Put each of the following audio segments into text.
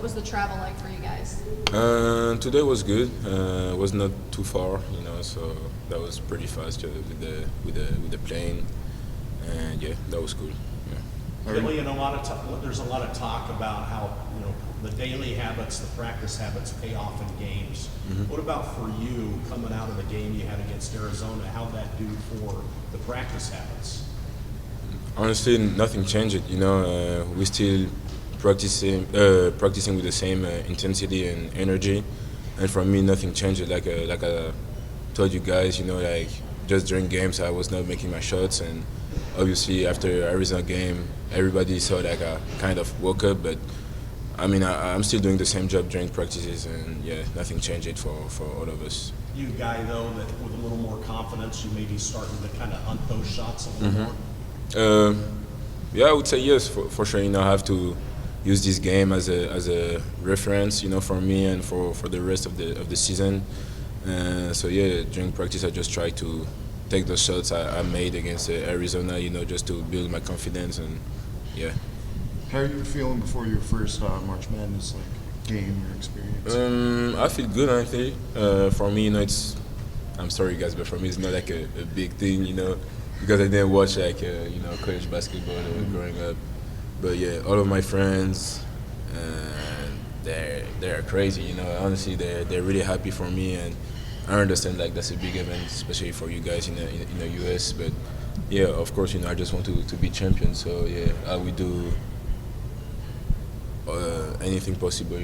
was the travel like for you guys? Today was good. Was not too far, so that was pretty fast with the plane, and yeah, that was cool. Yeah. Killyan, there's a lot of talk about how the daily habits, the practice habits pay off in games. Mm-hmm. What about for you coming out of the game you had against Arizona? How'd that do for the practice habits? Honestly, nothing changed. We still practicing with the same intensity and energy, and for me, nothing changed. Like I told you guys, like just during games, I was not making my shots, and obviously after Arizona game, everybody saw like I kind of woke up, but I mean, I'm still doing the same job during practices, and yeah, nothing changed for all of us. You a guy though that with a little more confidence, you may be starting to kind of hunt those shots a little more. Yeah, I would say yes, for sure. I have to use this game as a reference, for me and for the rest of the season. So yeah, during practice, I just try to take the shots I made against Arizona, just to build my confidence, and yeah. How are you feeling before your first March Madness game or experience? I feel good, honestly. For me, it's. I'm sorry, guys, but for me, it's not like a big thing, because I didn't watch college basketball growing up. But yeah, all of my friends, they're crazy. Honestly, they're really happy for me, and I understand that's a big event, especially for you guys in the US. But yeah, of course, I just want to be champion. So yeah, I will do anything possible,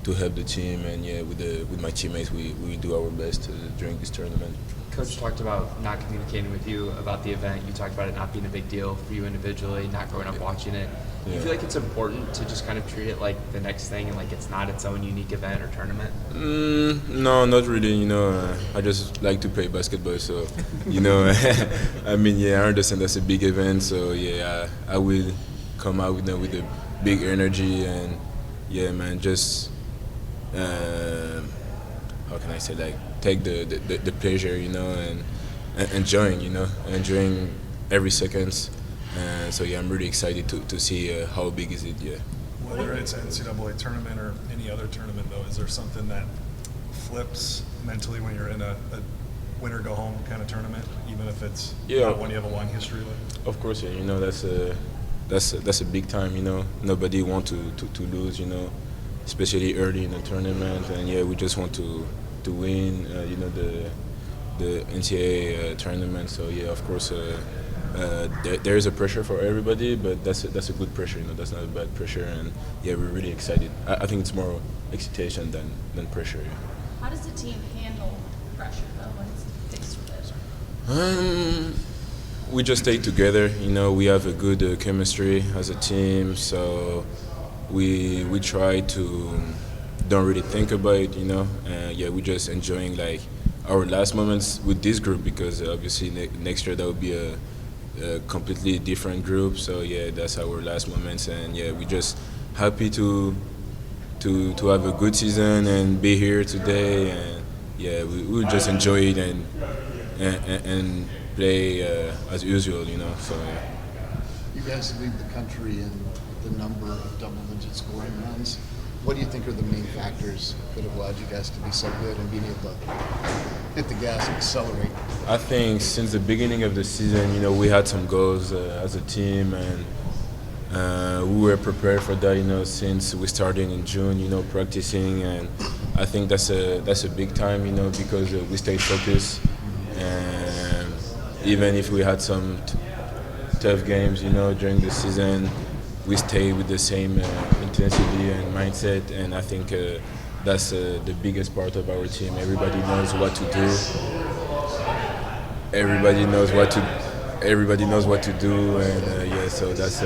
to help the team, and yeah, with my teammates, we do our best during this tournament. Coach talked about not communicating with you about the event. You talked about it not being a big deal for you individually, not growing up watching it. Do you feel like it's important to just kind of treat it like the next thing and like it's not its own unique event or tournament? No, not really. I just like to play basketball, so I mean, yeah, I understand that's a big event, so yeah, I will come out with a big energy, and yeah, man, just how can I say, take the pleasure, and enjoying every second. So yeah, I'm really excited to see how big is it. Yeah. Whether it's NCAA tournament or any other tournament, though, is there something that flips mentally when you're in a win or go home kind of tournament, even if it's not one you have a long history with? Of course, yeah. That's a big time. Nobody want to lose. Especially early in the tournament, and yeah, we just want to win. The NCAA tournament. So yeah, of course, there is a pressure for everybody, but that's a good pressure. That's not a bad pressure, and yeah, we're really excited. I think it's more excitation than pressure. Yeah. How does the team handle pressure though when it's faced with it? We just stay together. We have a good chemistry as a team, so we try to don't really think about it. Yeah, we're just enjoying our last moments with this group, because obviously next year that will be a completely different group. So yeah, that's our last moments, and yeah, we're just happy to have a good season and be here today, and yeah, we just enjoy it and play as usual. So yeah. You guys lead the country in the number of double-digit scoring runs. What do you think are the main factors that have allowed you guys to be so good and being able to hit the gas and accelerate? I think since the beginning of the season, we had some goals as a team, and we were prepared for that, since we started in June, practicing, and I think that's a big time, because we stayed focused, and even if we had some tough games, during the season, we stay with the same intensity and mindset, and I think that's the biggest part of our team. Everybody knows what to do. Everybody knows what to do, and yeah, so that's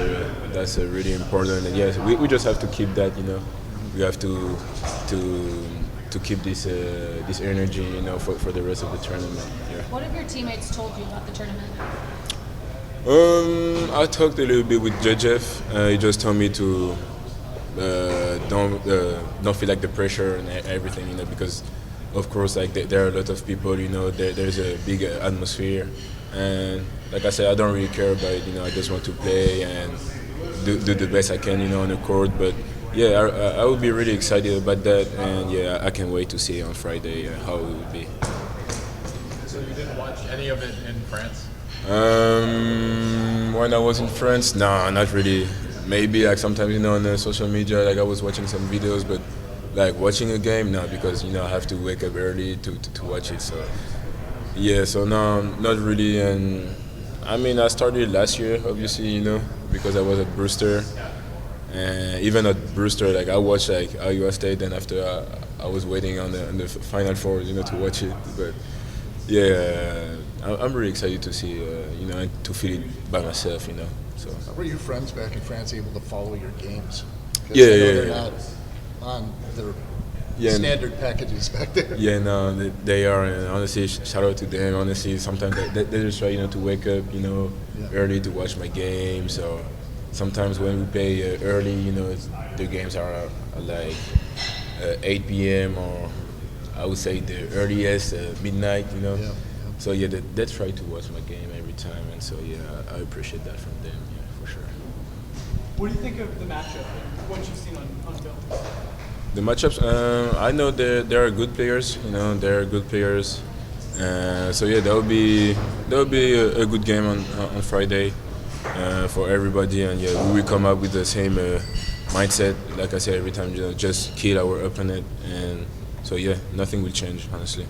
a really important. And yes, we just have to keep that. We have to keep this energy, for the rest of the tournament. Yeah. What have your teammates told you about the tournament? I talked a little bit with Jeff. He just told me to don't feel like the pressure and everything, because of course there are a lot of people, there's a big atmosphere, and like I said, I don't really care about it. I just want to play and do the best I can, on the court. But Yeah, I would be really excited about that, and yeah, I can't wait to see on Friday how it will be. So you didn't watch any of it in France? When I was in France, no, not really. Maybe like sometimes on the social media, like I was watching some videos, but like watching a game, no, because I have to wake up early to watch it. So yeah, so no, not really. And I mean, I started last year, obviously, because I was at Brewster. And even at Brewster, like I watched like Iowa State, and after I was waiting on the Final Four, to watch it. But yeah, I'm really excited to see, and to feel it by myself, So Were your friends back in France able to follow your games? 'Cause Yeah, I know yeah, they're yeah. not on their Yeah, standard packages back there. yeah, no, they are, and honestly, shout out to them. Honestly, sometimes they just try, to wake up, early to watch my game. So sometimes when we play early, the games are like 8 p.m. or I would say the earliest midnight, Yeah. So yeah, they try to watch my game every time, and so yeah, I appreciate that from them, yeah, for sure. What do you think of the matchup and what you've seen on film? The matchups, I know they are good players. They're good players. So yeah, that would be a good game on Friday for everybody, and yeah, we will come up with the same mindset. Like I said every time, just kill our opponent, and so yeah, nothing will change, honestly.